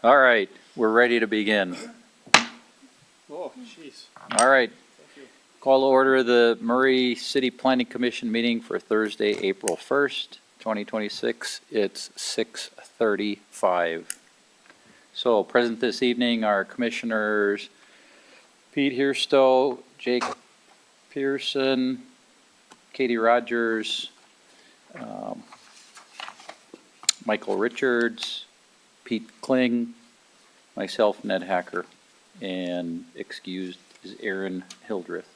All right, we're ready to begin. Oh, jeez. All right, Thank you. call to order the Murray City Planning Commission meeting for Thursday, April 1st, 2026. It's 6:35. So present this evening are Commissioners Pete Hearstow, Jake Pearson, Katie Rogers, Michael Richards, Pete Kling, myself, Ned Hacker, and excused is Aaron Hildreth.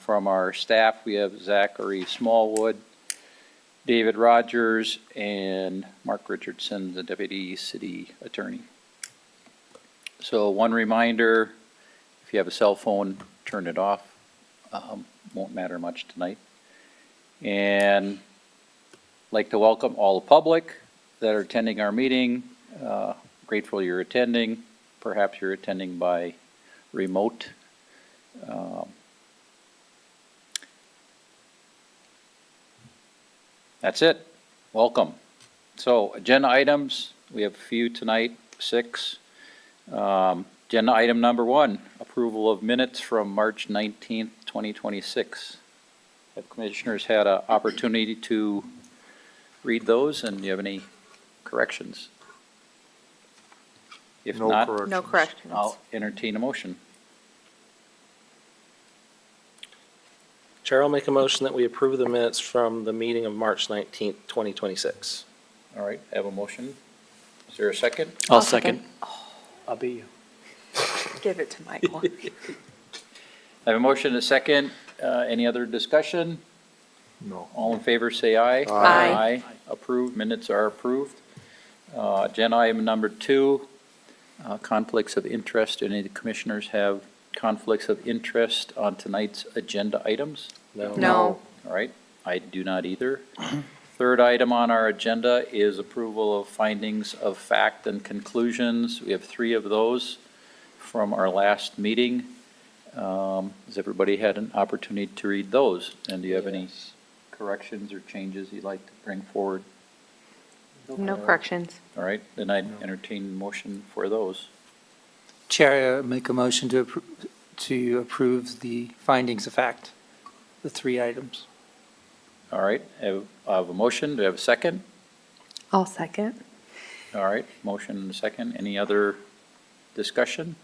From our staff, we have Zachary Smallwood, David Rogers, and Mark Richardson, the Deputy City Attorney. So one reminder, if you have a cell phone, turn it off. Won't matter much tonight. And like to welcome all the public that are attending our meeting. Grateful you're attending. Perhaps you're attending by remote. That's it. Welcome. So agenda items, we have a few tonight, 6. Agenda item number 1, approval of minutes from March 19th, 2026. Have commissioners had an opportunity to read those, and do you have any corrections? If No not, corrections. No corrections. I'll entertain a motion. Chair, I'll make a motion that we approve the minutes from the meeting of March 19th, 2026. All right, I have a motion. Is there a second? I'll second. I'll be you. Give it to Michael. I have a motion and a second. Any other discussion? No. All in favor, say aye. Aye. Approved, minutes are approved. Agenda item number 2, conflicts of interest. Any of the commissioners have conflicts of interest on tonight's agenda items? No. All right, I do not either. Third item on our agenda is approval of findings of fact and conclusions. We have 3 of those from our last meeting. Has everybody had an opportunity to read those? And do you have any corrections or changes you'd like to bring forward? No corrections. All right, then I'd entertain motion for those. Chair, I make a motion to approve the findings of fact, the 3 items. All right, I have a motion. Do I have a second? I'll second. All right, motion and a second. Any other discussion?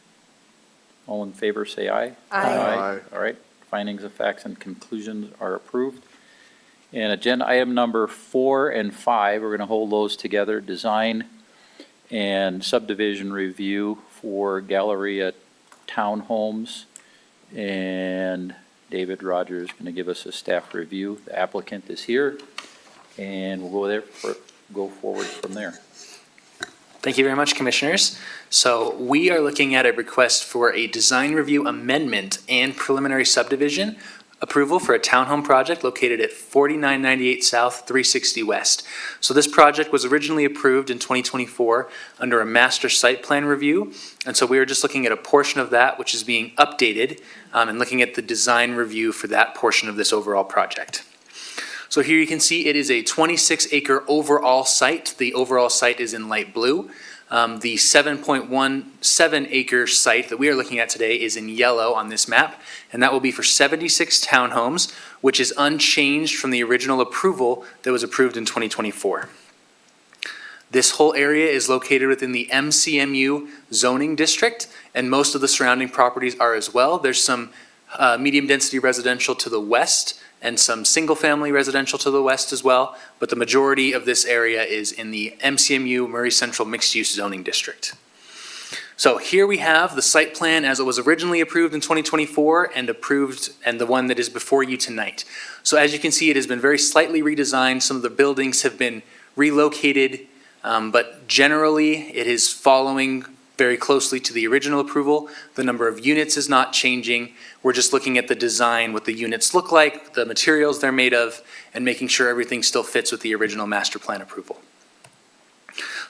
All in favor, say aye. Aye. All right, findings of facts and conclusions are approved. And agenda item number 4 and 5, we're going to hold those together. Design and subdivision review for Galleria Townhomes. And David Rogers is going to give us a staff review. The applicant is here, and we'll go forward from there. Thank you very much, Commissioners. So we are looking at a request for a design review amendment and preliminary subdivision approval for a townhome project located at 4998 South, 360 West. So this project was originally approved in 2024 under a master site plan review. And so we are just looking at a portion of that which is being updated and looking at the design review for that portion of this overall project. So here you can see it is a 26-acre overall site. The overall site is in light blue. The 7.17 acre site that we are looking at today is in yellow on this map, and that will be for 76 townhomes, which is unchanged from the original approval that was approved in 2024. This whole area is located within the MCMU zoning district, and most of the surrounding properties are as well. There's some medium-density residential to the west, and some single-family residential to the west as well, but the majority of this area is in the MCMU Murray Central Mixed-Use Zoning District. So here we have the site plan as it was originally approved in 2024 and approved, and the one that is before you tonight. So as you can see, it has been very slightly redesigned. Some of the buildings have been relocated, but generally it is following very closely to the original approval. The number of units is not changing. We're just looking at the design, what the units look like, the materials they're made of, and making sure everything still fits with the original master plan approval.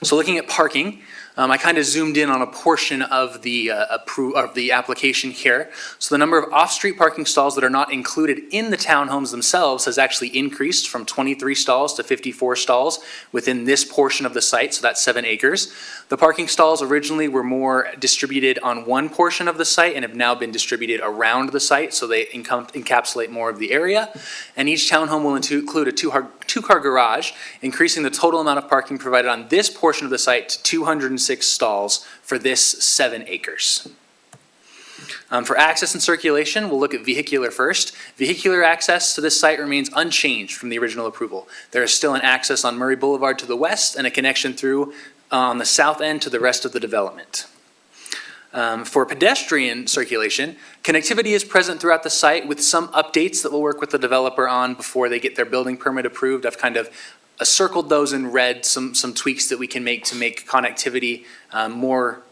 So looking at parking, I kind of zoomed in on a portion of the application here. So the number of off-street parking stalls that are not included in the townhomes themselves has actually increased from 23 stalls to 54 stalls within this portion of the site, so that's 7 acres. The parking stalls originally were more distributed on one portion of the site and have now been distributed around the site, so they encapsulate more of the area. And each townhome will include a two-car garage, increasing the total amount of parking provided on this portion of the site to 206 stalls for this 7 acres. For access and circulation, we'll look at vehicular first. Vehicular access to this site remains unchanged from the original approval. There is still an access on Murray Boulevard to the west and a connection through on the south end to the rest of the development. For pedestrian circulation, connectivity is present throughout the site with some updates that we'll work with the developer on before they get their building permit approved. I've kind of circled those in red, some tweaks that we can make to make connectivity more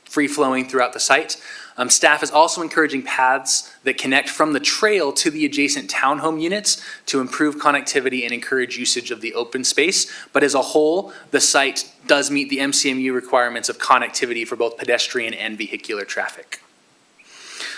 free-flowing throughout the site. Staff is also encouraging paths that connect from the trail to the adjacent townhome units to improve connectivity and encourage usage of the open space. But as a whole, the site does meet the MCMU requirements of connectivity for both pedestrian and vehicular traffic.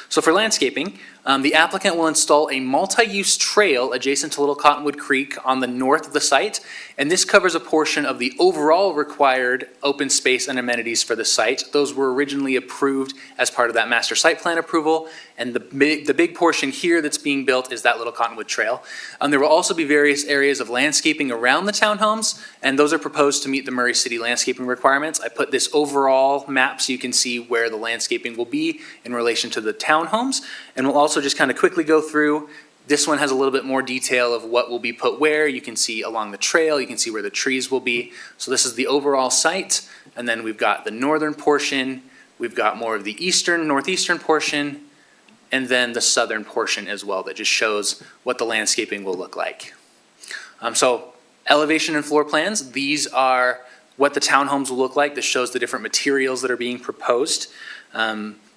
So for landscaping, the applicant will install a multi-use trail adjacent to Little Cottonwood Creek on the north of the site, and this covers a portion of the overall required open space and amenities for the site. Those were originally approved as part of that master site plan approval, and the big portion here that's being built is that Little Cottonwood Trail. There will also be various areas of landscaping around the townhomes, and those are proposed to meet the Murray City landscaping requirements. I put this overall map so you can see where the landscaping will be in relation to the townhomes, and we'll also just kind of quickly go through. This one has a little bit more detail of what will be put where. You can see along the trail, you can see where the trees will be. So this is the overall site, and then we've got the northern portion, we've got more of the northeastern portion, and then the southern portion as well that just shows what the landscaping will look like. So elevation and floor plans, these are what the townhomes will look like. This shows the different materials that are being proposed.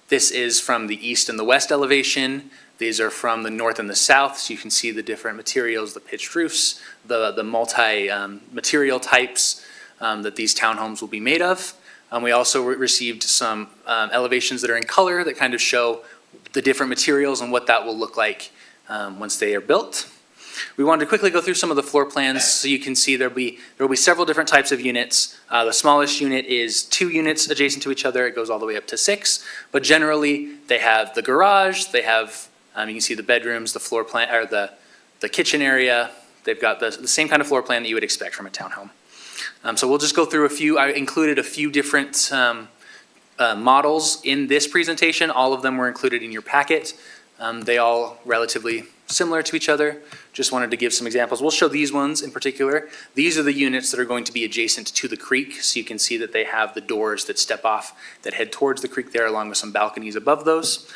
This is from the east and the west elevation. These are from the north and the south, so you can see the different materials, the pitched roofs, the multi-material types that these townhomes will be made of. We also received some elevations that are in color that kind of show the different materials and what that will look like once they are built. We wanted to quickly go through some of the floor plans so you can see there will be several different types of units. The smallest unit is 2 units adjacent to each other. It goes all the way up to 6, but generally they have the garage, they have you can see the bedrooms, the floor plan, or the kitchen area. They've got the same kind of floor plan that you would expect from a townhome. So we'll just go through a few. I included a few different models in this presentation. All of them were included in your packet. They all relatively similar to each other. Just wanted to give some examples. We'll show these ones in particular. These are the units that are going to be adjacent to the creek. So you can see that they have the doors that step off that head towards the creek there, along with some balconies above those.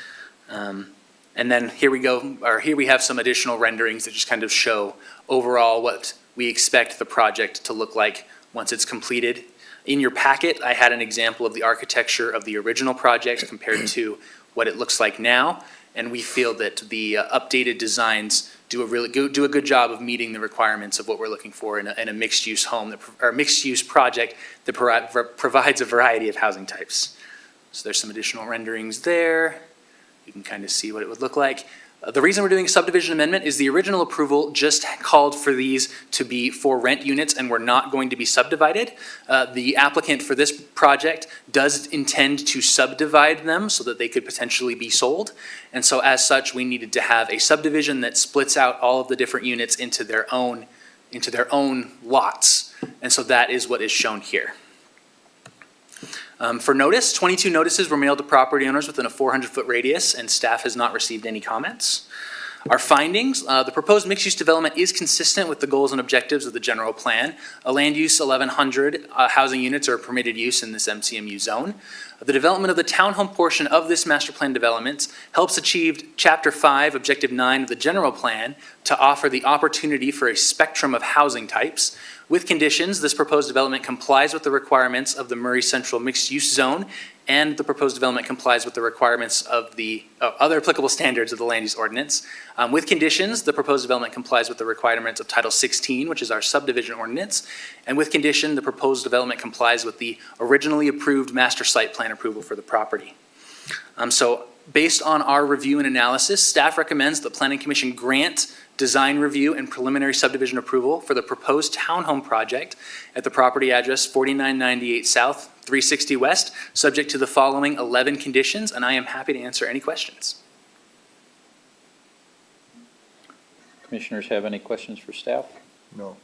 And then here we have some additional renderings that just kind of show overall what we expect the project to look like once it's completed. In your packet, I had an example of the architecture of the original project compared to what it looks like now. And we feel that the updated designs do a good job of meeting the requirements of what we're looking for in a mixed-use home, or mixed-use project that provides a variety of housing types. So there's some additional renderings there. You can kind of see what it would look like. The reason we're doing a subdivision amendment is the original approval just called for these to be for rent units and were not going to be subdivided. The applicant for this project does intend to subdivide them so that they could potentially be sold. And so as such, we needed to have a subdivision that splits out all of the different units into their own lots. And so that is what is shown here. For notice, 22 notices were mailed to property owners within a 400-foot radius, and staff has not received any comments. Our findings, the proposed mixed-use development is consistent with the goals and objectives of the general plan. A land use 1,100 housing units are permitted use in this MCMU zone. The development of the townhome portion of this master plan development helps achieve Chapter 5, Objective 9 of the general plan to offer the opportunity for a spectrum of housing types. With conditions, this proposed development complies with the requirements of the Murray Central Mixed-Use Zone, and the proposed development complies with the requirements of the other applicable standards of the Land Use Ordinance. With conditions, the proposed development complies with the requirements of Title 16, which is our subdivision ordinance. And with condition, the proposed development complies with the originally approved master site plan approval for the property. So based on our review and analysis, staff recommends the Planning Commission grant design review and preliminary subdivision approval for the proposed townhome project at the property address 4998 South, 360 West, subject to the following 11 conditions, and I am happy to answer any questions. Commissioners have any questions for staff? No.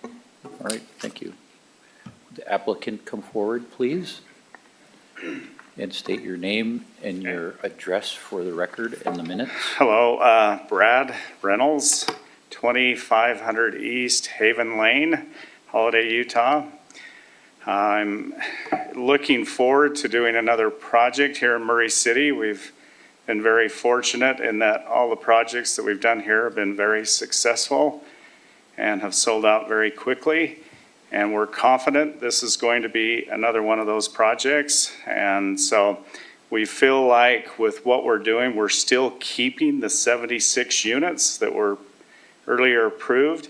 All right, thank you. Would the applicant come forward, please? And state your name and your address for the record and the minutes. Hello, Brad Reynolds, 2500 East Haven Lane, Holiday, Utah. I'm looking forward to doing another project here in Murray City. We've been very fortunate in that all the projects that we've done here have been very successful and have sold out very quickly. And we're confident this is going to be another one of those projects. And so we feel like with what we're doing, we're still keeping the 76 units that were earlier approved.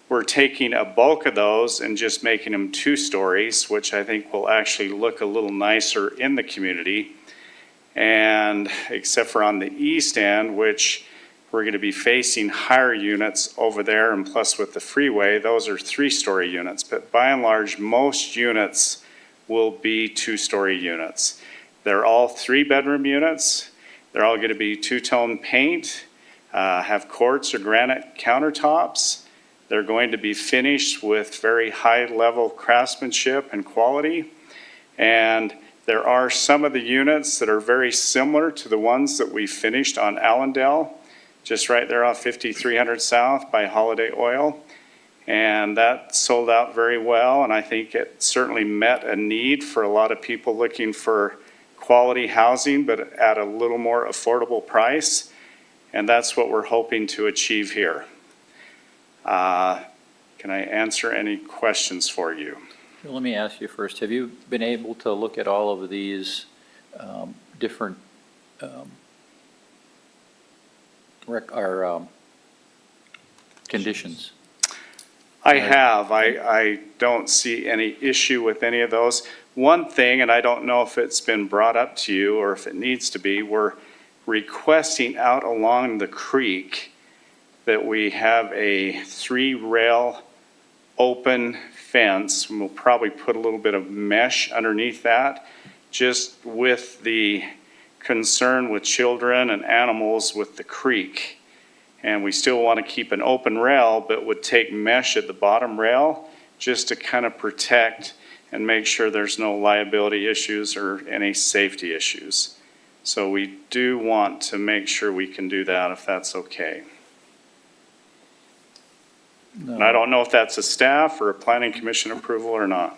We're taking a bulk of those and just making them 2 stories, which I think will actually look a little nicer in the community. And except for on the east end, which we're going to be facing higher units over there, and plus with the freeway, those are 3-story units. But by and large, most units will be 2-story units. They're all 3-bedroom units. They're all going to be 2-tone paint, have quartz or granite countertops. They're going to be finished with very high-level craftsmanship and quality. And there are some of the units that are very similar to the ones that we finished on Allendale, just right there off 5300 South by Holiday Oil. And that sold out very well, and I think it certainly met a need for a lot of people looking for quality housing, but at a little more affordable price. And that's what we're hoping to achieve here. Can I answer any questions for you? Let me ask you first, have you been able to look at all of these different conditions? I have. I don't see any issue with any of those. One thing, and I don't know if it's been brought up to you or if it needs to be, we're requesting out along the creek that we have a 3-rail open fence. And we'll probably put a little bit of mesh underneath that, just with the concern with children and animals with the creek. And we still want to keep an open rail, but would take mesh at the bottom rail just to kind of protect and make sure there's no liability issues or any safety issues. So we do want to make sure we can do that if that's okay. No. And I don't know if that's a staff or a planning commission approval or not.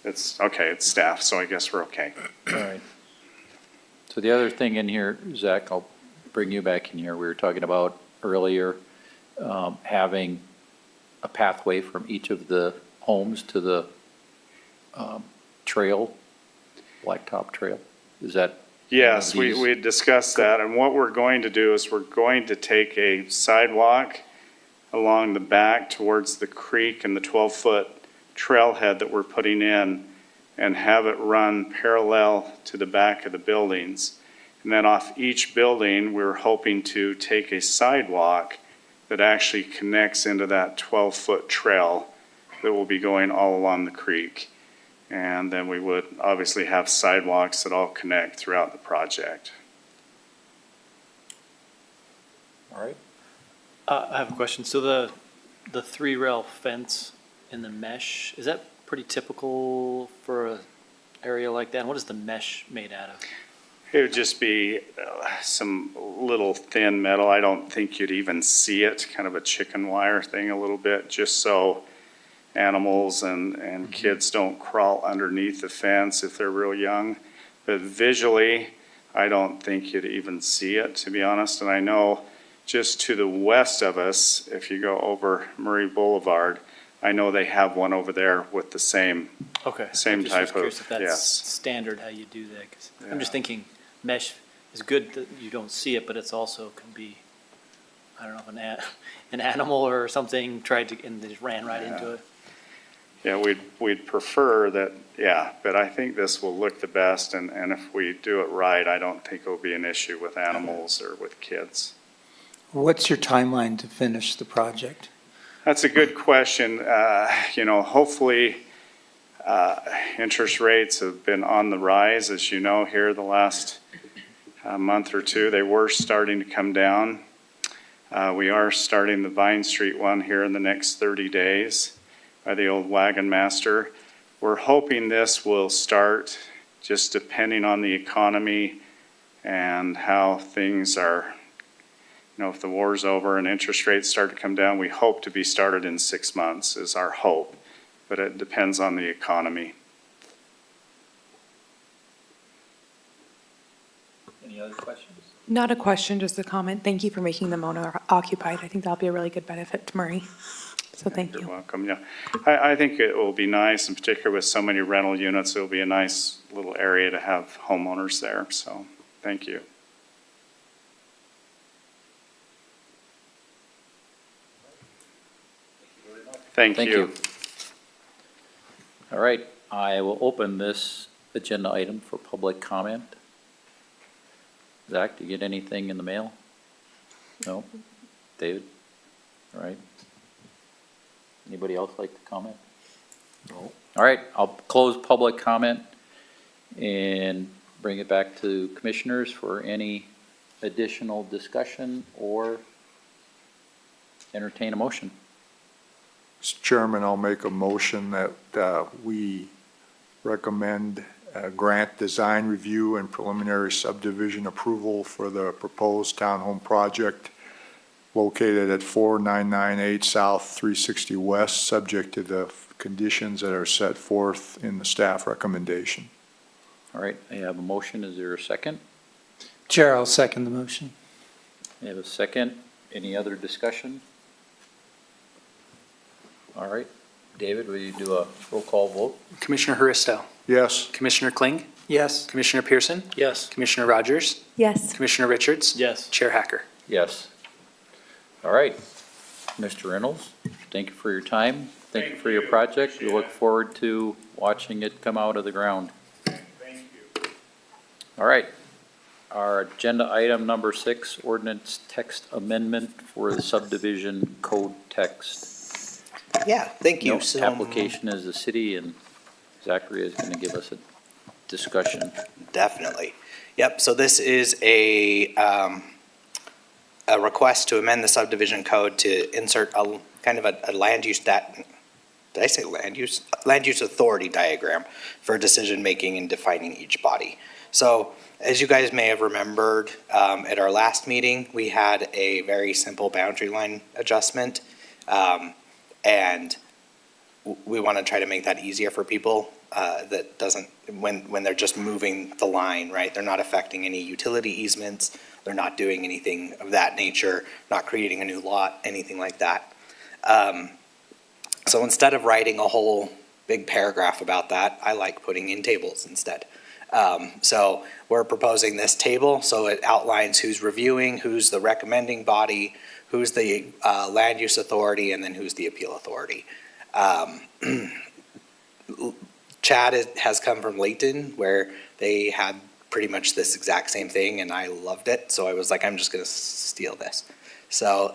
It's okay, it's staff, so I guess we're okay. All right. So the other thing in here, Zach, I'll bring you back in here. We were talking about earlier having a pathway from each of the homes to the trail, Blacktop Trail. Is that? Yes, one of these? we had discussed that, and what we're going to do is we're going to take a sidewalk along the back towards the creek and the 12-foot trailhead that we're putting in and have it run parallel to the back of the buildings. And then off each building, we're hoping to take a sidewalk that actually connects into that 12-foot trail that will be going all along the creek. And then we would obviously have sidewalks that all connect throughout the project. All right. I have a question. So the 3-rail fence and the mesh, is that pretty typical for an area like that? And what is the mesh made out of? It would just be some little thin metal. I don't think you'd even see it, kind of a chicken wire thing a little bit, just so animals and kids don't crawl underneath the fence if they're real young. But visually, I don't think you'd even see it, to be honest. And I know just to the west of us, if you go over Murray Boulevard, I know they have one over there with the same, Okay. Same I just was type of- curious if that's yes. standard how you do that, 'cause I'm just Yeah. thinking mesh is good that you don't see it, but it's also can be, I don't know, an animal or something tried to, and they just ran right into Yeah. it. yeah, we'd prefer that, yeah, but I think this will look the best, and if we do it right, I don't think it'll be an issue with animals or with kids. What's your timeline to finish the project? That's a good question. Hopefully, interest rates have been on the rise, as you know, here the last month or two. They were starting to come down. We are starting the Vine Street one here in the next 30 days by the old Wagon Master. We're hoping this will start, just depending on the economy and how things are. If the war's over and interest rates start to come down, we hope to be started in 6 months is our hope, but it depends on the economy. Any other questions? Not a question, just a comment. Thank you for making them owner occupied. I think that'll be a really good benefit to Murray. So thank You're you. welcome, yeah. I think it will be nice, in particular with so many rental units, it'll be a nice little area to have homeowners there, so thank you. Thank you. All right, I will open this agenda item for public comment. Zach, did you get anything in the mail? No? David? All right. Anybody else like to comment? No. All right, I'll close public comment and bring it back to commissioners for any additional discussion or entertain a motion. Mr. Chairman, I'll make a motion that we recommend grant design review and preliminary subdivision approval for the proposed townhome project located at 4998 South 360 West, subject to the conditions that are set forth in the staff recommendation. All right, I have a motion. Is there a second? Chair, I'll second the motion. I have a second. Any other discussion? All right. David, will you do a roll call vote? Commissioner Haristo, Yes? Commissioner Kling, Yes. Commissioner Pearson, Yes. Commissioner Rogers, Yes. Commissioner Richards, Yes. Chair Hacker. Yes. All right. Mr. Reynolds, thank you for your time. Thank you for your project. We look forward to watching it come out of the ground. Thank you. All right. Our agenda item number 6, ordinance text amendment for the subdivision code text. Yeah, thank you. No, So, application is the city, and Zachary is going to give us a discussion. definitely. Yep, so this is a request to amend the subdivision code to insert a kind of a land use did I say land use? Land use authority diagram for decision-making and defining each body. So as you guys may have remembered, at our last meeting, we had a very simple boundary line adjustment. And we want to try to make that easier for people that doesn't, when they're just moving the line, right? They're not affecting any utility easements. They're not doing anything of that nature, not creating a new lot, anything like that. So instead of writing a whole big paragraph about that, I like putting in tables instead. So we're proposing this table, so it outlines who's reviewing, who's the recommending body, who's the land use authority, and then who's the appeal authority. Chad has come from Layton, where they had pretty much this exact same thing, and I loved it, so I was like, I'm just gonna steal this. So,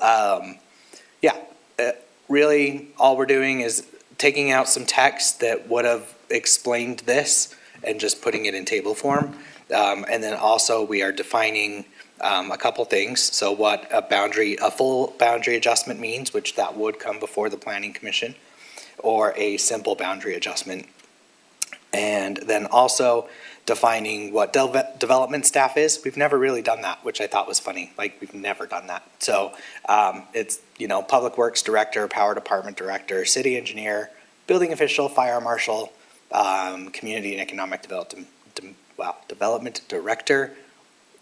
really, all we're doing is taking out some text that would have explained this and just putting it in table form. And then also, we are defining a couple things. So what a full boundary adjustment means, which that would come before the planning commission, or a simple boundary adjustment. And then also defining what development staff is. We've never really done that, which I thought was funny. Like, we've never done that. So it's, public works director, power department director, city engineer, building official, fire marshal, community and economic development director,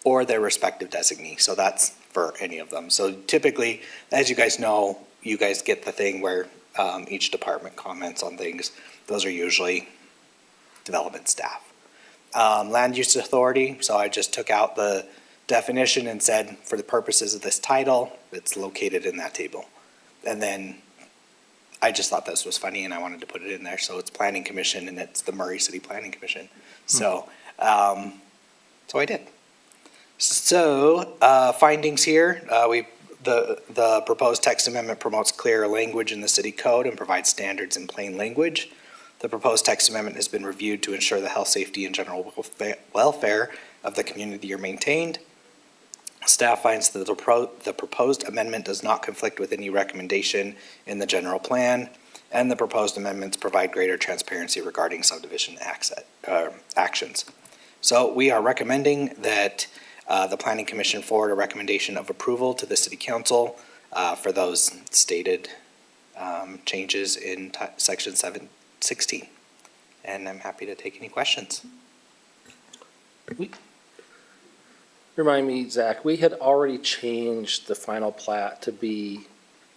or their respective designee. So that's for any of them. So typically, as you guys know, you guys get the thing where each department comments on things. Those are usually development staff. Land use authority, so I just took out the definition and said, for the purposes of this title, it's located in that table. And then I just thought this was funny and I wanted to put it in there, so it's Planning Commission and it's the Murray City Planning Commission. So, so I did. So, findings here, the proposed text amendment promotes clearer language in the city code and provides standards in plain language. The proposed text amendment has been reviewed to ensure the health, safety, and general welfare of the community are maintained. Staff finds that the proposed amendment does not conflict with any recommendation in the general plan, and the proposed amendments provide greater transparency regarding subdivision actions. So we are recommending that the Planning Commission forward a recommendation of approval to the City Council for those stated changes in Section 716. And I'm happy to take any questions. Remind me, Zach, we had already changed the final plat to be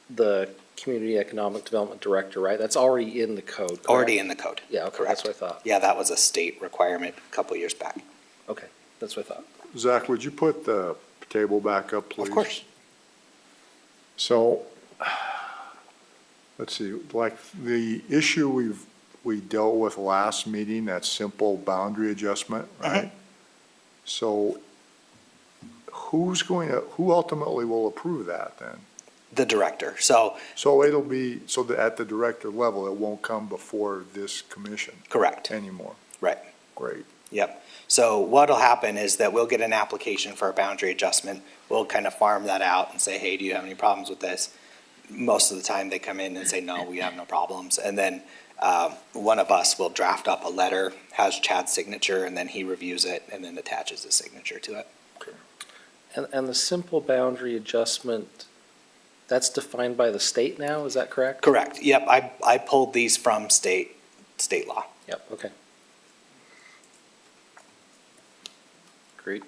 the Community Economic Development Director, right? That's already in the code, correct? Already in the code. Yeah, okay, that's what I thought. Yeah, that was a state requirement a couple years back. Okay, that's what I thought. Zach, would you put the table back up, please? Of course. So, let's see, like the issue we dealt with last meeting, that simple boundary adjustment, right? So who ultimately will approve that then? The director. So, So it'll be, so that at the director level, it won't come before this commission correct. anymore? Right. Great. Yep. So what'll happen is that we'll get an application for a boundary adjustment. We'll kind of farm that out and say, hey, do you have any problems with this? Most of the time they come in and say, no, we have no problems. And then one of us will draft up a letter, has Chad's signature, and then he reviews it and then attaches his signature to it. And the simple boundary adjustment, that's defined by the state now, is that correct? Correct. Yep. I pulled these from state law. Yep, okay. Great.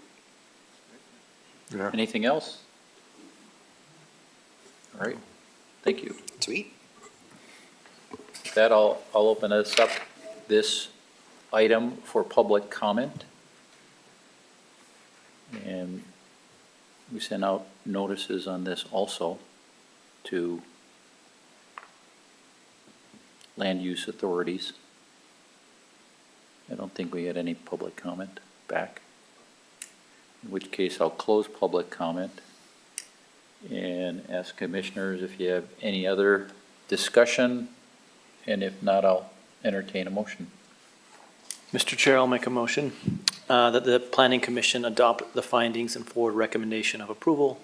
Yeah. Anything else? All right, thank you. Sweet. With that, I'll open this item for public comment. And we sent out notices on this also to land use authorities. I don't think we had any public comment back, in which case I'll close public comment and ask commissioners if you have any other discussion, and if not, I'll entertain a motion. Mr. Chair, I'll make a motion that the Planning Commission adopt the findings and forward recommendation of approval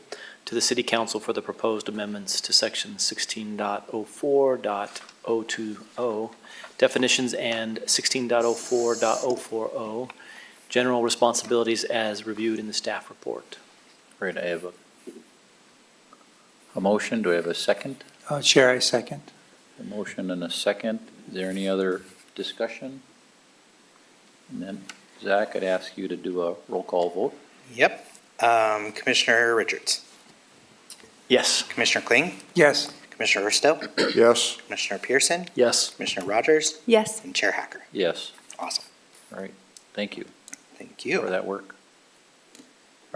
to the City Council for the proposed amendments to Section 16.04.020 definitions and 16.04.040 general responsibilities as reviewed in the staff report. All right, I have a motion. Do I have a second? Chair, I second. A motion and a second. Is there any other discussion? And then, Zach, I'd ask you to do a roll call vote. Yep. Commissioner Richards, Yes. Commissioner Kling, Yes. Commissioner Ursto, Yes, Commissioner Pearson, Yes. Commissioner Rogers, Yes. and Chair Hacker. Yes. Awesome. All right, thank you Thank for you. that work. All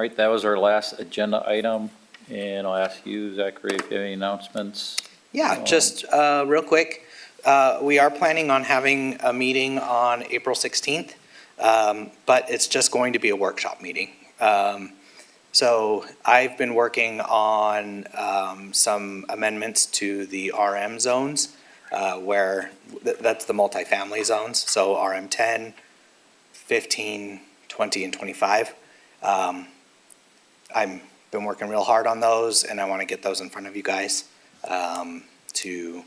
right, that was our last agenda item, and I'll ask you, Zachary, if you have any announcements. Yeah, just real quick, we are planning on having a meeting on April 16th, but it's just going to be a workshop meeting. So I've been working on some amendments to the RM zones, where that's the multifamily zones, so RM 10, 15, 20, and 25. I've been working real hard on those, and I want to get those in front of you guys to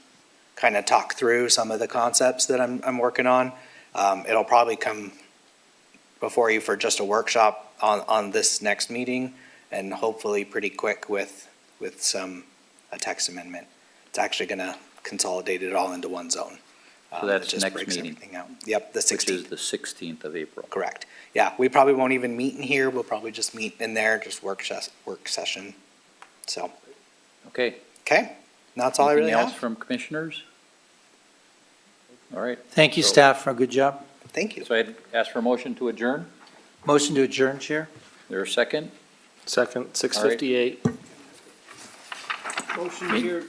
kind of talk through some of the concepts that I'm working on. It'll probably come before you for just a workshop on this next meeting, and hopefully pretty quick with a text amendment. It's actually going to consolidate it all into one zone. So that's It just next breaks meeting. everything out. Yep, the Which is 16th. the 16th of April. Correct. Yeah, we probably won't even meet in here. We'll probably just meet in there, just work session. So, Okay. okay, that's all I really Anything else have. from commissioners? All right. Thank you, So- staff, for a good job. Thank you. So I'd ask for a motion to adjourn. Motion to adjourn, Chair? There a second? Second, 6:58. Motion here.